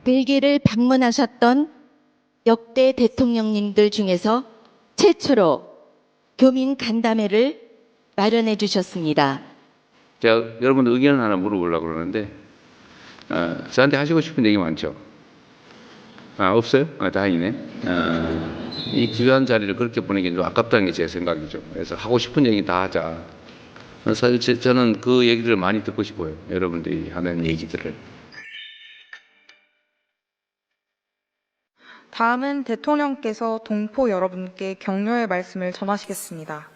벨기에를 방문하셨던 역대 대통령님들 중에서 최초로 교민 간담회를 마련해 주셨습니다. 제가 여러분들 의견 하나 물어보려고 그러는데, 저한테 하시고 싶은 얘기 많죠? 없어요? 다행이네. 이 귀한 자리를 그렇게 보내기 좀 아깝다는 게 제 생각이죠. 그래서 하고 싶은 얘기 다 하자. 사실 저는 그 얘기를 많이 듣고 싶어요. 여러분들이 하는 얘기들을. 다음은 대통령께서 동포 여러분께 격려의 말씀을 전하시겠습니다.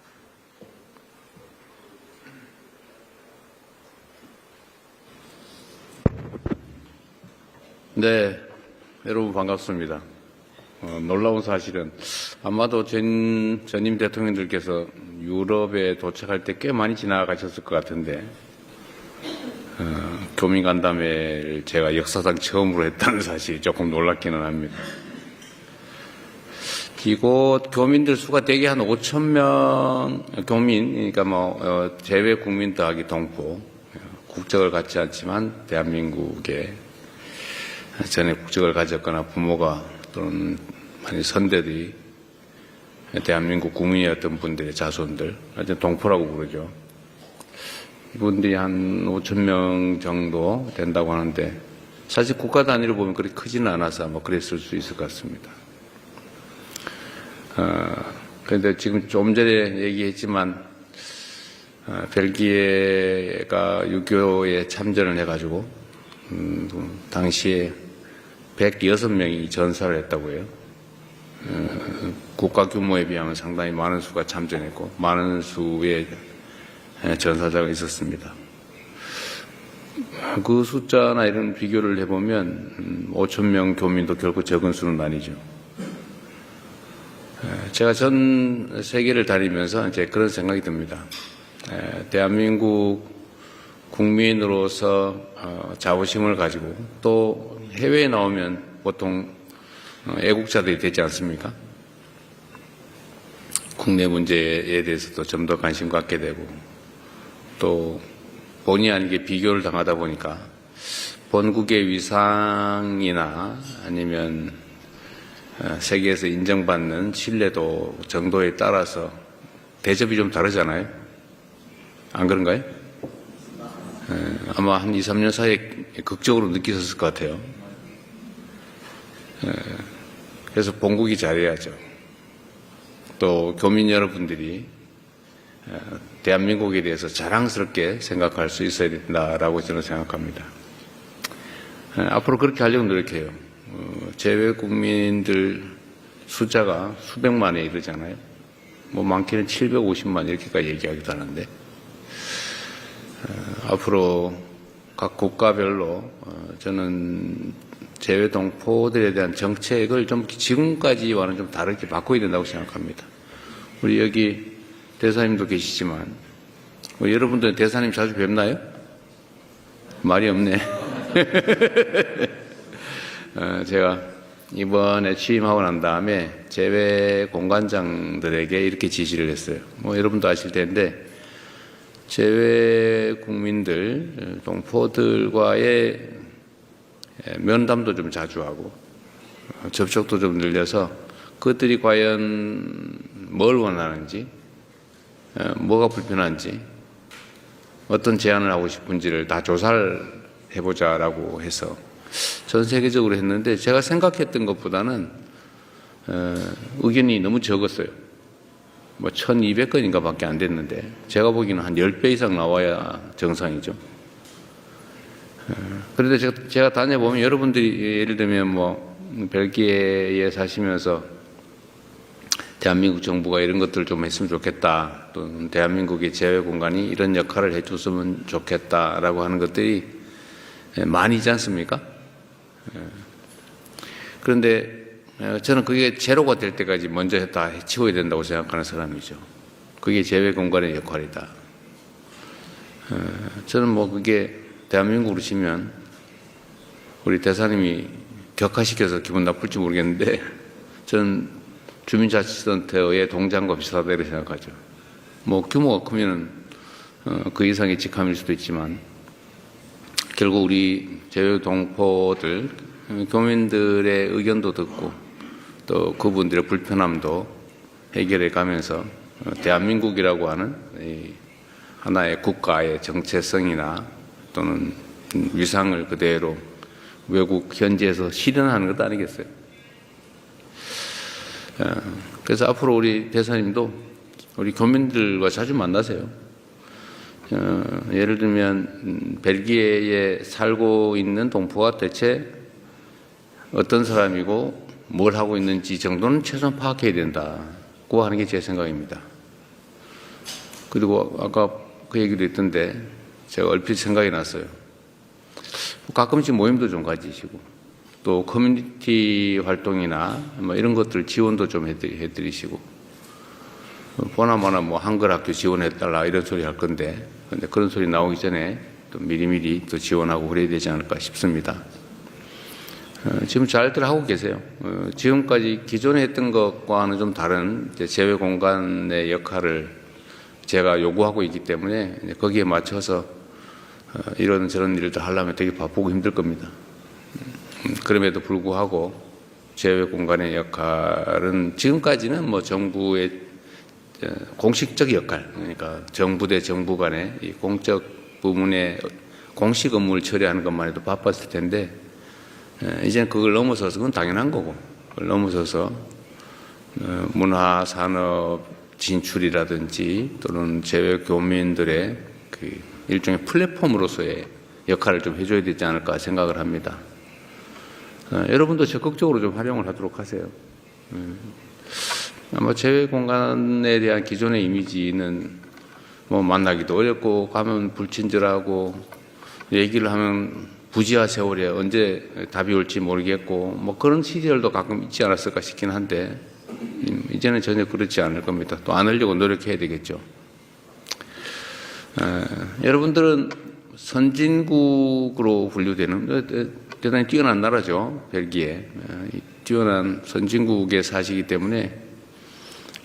네, 여러분 반갑습니다. 놀라운 사실은 아마도 전임 대통령들께서 유럽에 도착할 때 꽤 많이 지나가셨을 것 같은데, 교민 간담회를 제가 역사상 처음으로 했다는 사실이 조금 놀랍기는 합니다. 이곳 교민들 수가 대개 한 5천 명 교민, 그러니까 재외 국민 더하기 동포, 국적을 갖지 않지만 대한민국에 전에 국적을 가졌거나 부모가 또는 많이 선대들이 대한민국 국민이었던 분들의 자손들, 하여튼 동포라고 부르죠. 이분들이 한 5천 명 정도 된다고 하는데, 사실 국가 단위로 보면 그렇게 크지는 않아서 아마 그랬을 수 있을 것 같습니다. 그런데 지금 좀 전에 얘기했지만, 벨기에가 6.25에 참전을 해가지고, 당시에 106명이 전사를 했다고 해요. 국가 규모에 비하면 상당히 많은 수가 참전했고, 많은 수의 전사자가 있었습니다. 그 숫자나 이런 비교를 해보면 5천 명 교민도 결코 적은 수는 아니죠. 제가 전 세계를 다니면서 이제 그런 생각이 듭니다. 대한민국 국민으로서 자부심을 가지고 또 해외에 나오면 보통 애국자들이 되지 않습니까? 국내 문제에 대해서도 좀 더 관심 갖게 되고, 또 본의 아니게 비교를 당하다 보니까 본국의 위상이나 아니면 세계에서 인정받는 신뢰도 정도에 따라서 대접이 좀 다르잖아요. 안 그런가요? 아마 한 2, 3년 사이에 극적으로 느끼셨을 것 같아요. 그래서 본국이 잘해야죠. 또 교민 여러분들이 대한민국에 대해서 자랑스럽게 생각할 수 있어야 된다라고 저는 생각합니다. 앞으로 그렇게 하려고 노력해요. 재외 국민들 숫자가 수백만에 이르잖아요. 많게는 750만 이렇게까지 얘기하기도 하는데, 앞으로 각 국가별로 저는 재외 동포들에 대한 정책을 좀 지금까지와는 좀 다르게 바꿔야 된다고 생각합니다. 우리 여기 대사님도 계시지만, 여러분들 대사님 자주 뵙나요? 말이 없네. 제가 이번에 취임하고 난 다음에 재외 공관장들에게 이렇게 지시를 했어요. 여러분도 아실 텐데, 재외 국민들, 동포들과의 면담도 좀 자주 하고, 접촉도 좀 늘려서 그것들이 과연 뭘 원하는지, 뭐가 불편한지, 어떤 제안을 하고 싶은지를 다 조사를 해보자라고 해서 전 세계적으로 했는데, 제가 생각했던 것보다는 의견이 너무 적었어요. 1200건인가 밖에 안 됐는데, 제가 보기에는 한 10배 이상 나와야 정상이죠. 그런데 제가 다녀보면 여러분들이 예를 들면 벨기에에 사시면서 대한민국 정부가 이런 것들을 좀 했으면 좋겠다. 또는 대한민국의 재외 공간이 이런 역할을 해줬으면 좋겠다라고 하는 것들이 많이 있지 않습니까? 그런데 저는 그게 제로가 될 때까지 먼저 다 해치워야 된다고 생각하는 사람이죠. 그게 재외 공간의 역할이다. 저는 뭐 그게 대한민국으로 치면 우리 대사님이 격화시켜서 기분 나쁠지 모르겠는데 저는 주민자치센터의 동장과 비슷하다 이렇게 생각하죠. 뭐 규모가 크면은 그 이상의 직함일 수도 있지만 결국 우리 재외동포들 교민들의 의견도 듣고 또 그분들의 불편함도 해결해 가면서 대한민국이라고 하는 이 하나의 국가의 정체성이나 또는 위상을 그대로 외국 현지에서 실현하는 것 아니겠어요? 그래서 앞으로 우리 대사님도 우리 교민들과 자주 만나세요. 예를 들면 벨기에에 살고 있는 동포가 대체 어떤 사람이고 뭘 하고 있는지 정도는 최소한 파악해야 된다고 하는 게 제 생각입니다. 그리고 아까 그 얘기도 했던데 제가 얼핏 생각이 났어요. 가끔씩 모임도 좀 가지시고 또 커뮤니티 활동이나 뭐 이런 것들 지원도 좀 해드리시고 보나마나 뭐 한글 학교 지원해달라 이런 소리 할 건데 근데 그런 소리 나오기 전에 또 미리미리 또 지원하고 그래야 되지 않을까 싶습니다. 지금 잘들 하고 계세요. 지금까지 기존에 했던 것과는 좀 다른 재외 공간의 역할을 제가 요구하고 있기 때문에 거기에 맞춰서 이런저런 일들 하려면 되게 바쁘고 힘들 겁니다. 그럼에도 불구하고 재외 공간의 역할은 지금까지는 뭐 정부의 공식적 역할, 그러니까 정부 대 정부 간의 이 공적 부문의 공식 업무를 처리하는 것만 해도 바빴을 텐데 이제는 그걸 넘어서서 그건 당연한 거고 그걸 넘어서서 문화 산업 진출이라든지 또는 재외 교민들의 그 일종의 플랫폼으로서의 역할을 좀 해줘야 되지 않을까 생각을 합니다. 여러분도 적극적으로 좀 활용을 하도록 하세요. 아마 재외 공간에 대한 기존의 이미지는 뭐 만나기도 어렵고 가면 불친절하고 얘기를 하면 부지하 세월에 언제 답이 올지 모르겠고 뭐 그런 시절도 가끔 있지 않았을까 싶긴 한데 이제는 전혀 그렇지 않을 겁니다. 또 안 하려고 노력해야 되겠죠. 여러분들은 선진국으로 분류되는 대단히 뛰어난 나라죠. 벨기에. 뛰어난 선진국에 사시기 때문에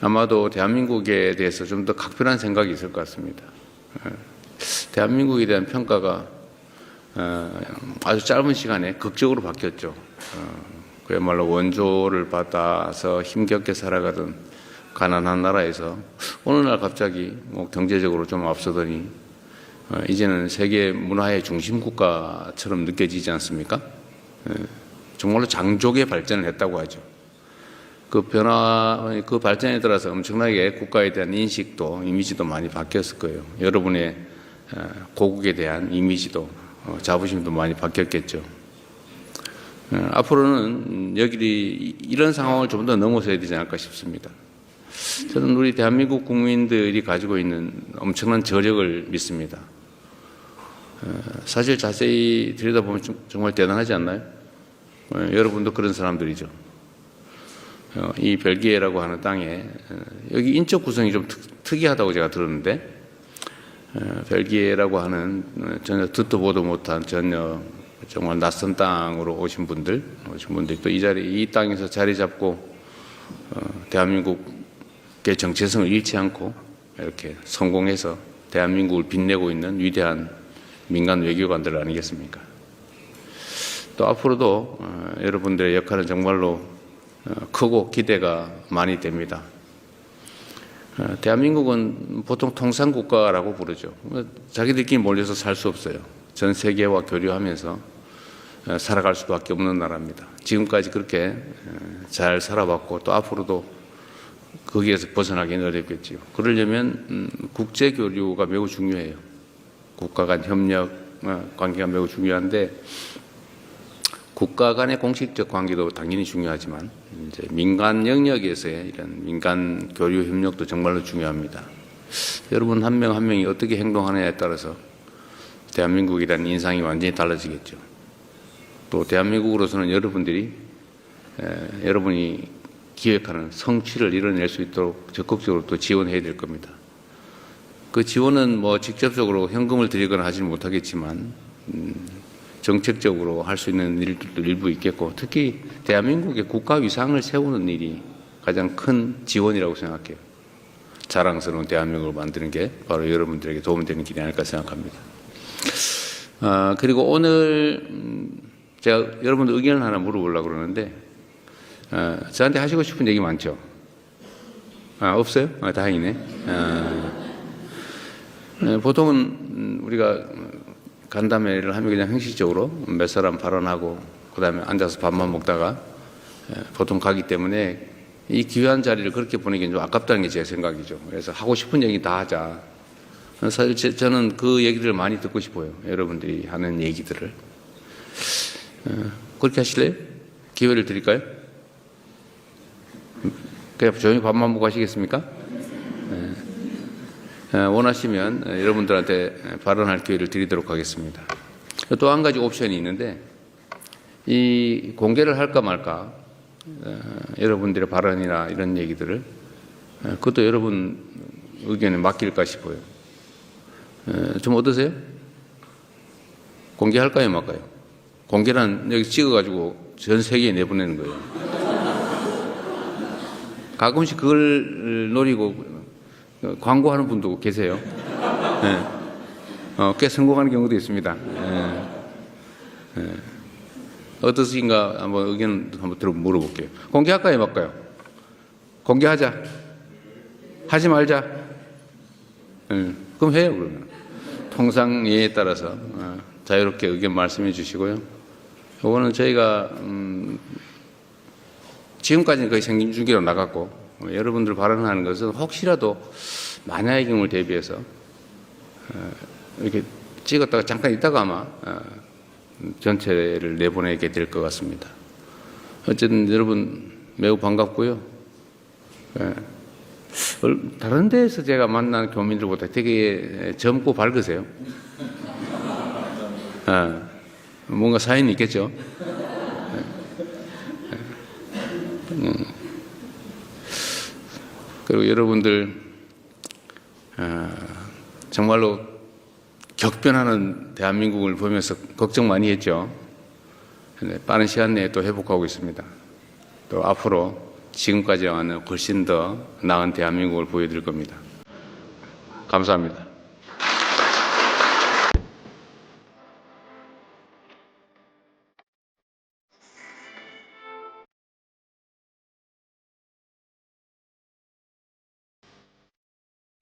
아마도 대한민국에 대해서 좀 더 각별한 생각이 있을 것 같습니다. 대한민국에 대한 평가가 아주 짧은 시간에 극적으로 바뀌었죠. 그야말로 원조를 받아서 힘겹게 살아가던 가난한 나라에서 어느 날 갑자기 뭐 경제적으로 좀 앞서더니 이제는 세계 문화의 중심 국가처럼 느껴지지 않습니까? 정말로 장족의 발전을 했다고 하죠. 그 변화, 그 발전에 따라서 엄청나게 국가에 대한 인식도 이미지도 많이 바뀌었을 거예요. 여러분의 고국에 대한 이미지도 자부심도 많이 바뀌었겠죠. 앞으로는 여기 이런 상황을 좀 더 넘어서야 되지 않을까 싶습니다. 저는 우리 대한민국 국민들이 가지고 있는 엄청난 저력을 믿습니다. 사실 자세히 들여다보면 정말 대단하지 않나요? 여러분도 그런 사람들이죠. 이 벨기에라고 하는 땅에 여기 인적 구성이 좀 특이하다고 제가 들었는데 벨기에라고 하는 전혀 듣도 보도 못한 전혀 정말 낯선 땅으로 오신 분들 또 이 땅에서 자리 잡고 대한민국의 정체성을 잃지 않고 이렇게 성공해서 대한민국을 빛내고 있는 위대한 민간 외교관들 아니겠습니까? 또 앞으로도 여러분들의 역할은 정말로 크고 기대가 많이 됩니다. 대한민국은 보통 통상국가라고 부르죠. 자기들끼리 몰려서 살 수 없어요. 전 세계와 교류하면서 살아갈 수밖에 없는 나라입니다. 지금까지 그렇게 잘 살아왔고 또 앞으로도 거기에서 벗어나기는 어렵겠지요. 그러려면 국제 교류가 매우 중요해요. 국가 간 협력 관계가 매우 중요한데 국가 간의 공식적 관계도 당연히 중요하지만 이제 민간 영역에서의 이런 민간 교류 협력도 정말로 중요합니다. 여러분 한 명 한 명이 어떻게 행동하느냐에 따라서 대한민국이라는 인상이 완전히 달라지겠죠. 또 대한민국으로서는 여러분이 기획하는 성취를 이뤄낼 수 있도록 적극적으로 또 지원해야 될 겁니다. 그 지원은 뭐 직접적으로 현금을 드리거나 하지는 못하겠지만 정책적으로 할 수 있는 일들도 일부 있겠고, 특히 대한민국의 국가 위상을 세우는 일이 가장 큰 지원이라고 생각해요. 자랑스러운 대한민국을 만드는 게 바로 여러분들에게 도움이 되는 길이 아닐까 생각합니다. 그리고 오늘 제가 여러분들 의견을 하나 물어보려고 그러는데, 저한테 하시고 싶은 얘기 많죠? 없어요? 다행이네. 보통은 우리가 간담회를 하면 그냥 형식적으로 몇 사람 발언하고 그 다음에 앉아서 밥만 먹다가 보통 가기 때문에 이 귀한 자리를 그렇게 보내기는 좀 아깝다는 게 제 생각이죠. 그래서 하고 싶은 얘기 다 하자. 사실 저는 그 얘기들을 많이 듣고 싶어요. 여러분들이 하는 얘기들을. 그렇게 하실래요? 기회를 드릴까요? 그냥 조용히 밥만 먹고 하시겠습니까? 원하시면 여러분들한테 발언할 기회를 드리도록 하겠습니다. 또 한 가지 옵션이 있는데, 이 공개를 할까 말까, 여러분들의 발언이나 이런 얘기들을, 그것도 여러분 의견에 맡길까 싶어요. 좀 어떠세요? 공개할까요, 말까요? 공개란 여기 찍어가지고 전 세계에 내보내는 거예요. 가끔씩 그걸 노리고 광고하는 분도 계세요. 꽤 성공하는 경우도 있습니다. 어떠신가 한번 의견 한번 물어볼게요. 공개할까요, 말까요? 공개하자. 하지 말자. 그럼 해요, 그러면. 통상 예에 따라서 자유롭게 의견 말씀해 주시고요. 이거는 저희가 지금까지는 거의 생중계로 나갔고, 여러분들 발언하는 것은 혹시라도 만약의 경우를 대비해서 이렇게 찍었다가 잠깐 있다가 아마 전체를 내보내게 될 것 같습니다. 어쨌든 여러분 매우 반갑고요. 다른 데에서 제가 만난 교민들보다 되게 젊고 밝으세요. 뭔가 사연이 있겠죠. 그리고 여러분들 정말로 격변하는 대한민국을 보면서 걱정 많이 했죠. 빠른 시간 내에 또 회복하고 있습니다. 또 앞으로 지금까지와는 훨씬 더 나은 대한민국을 보여드릴 겁니다. 감사합니다.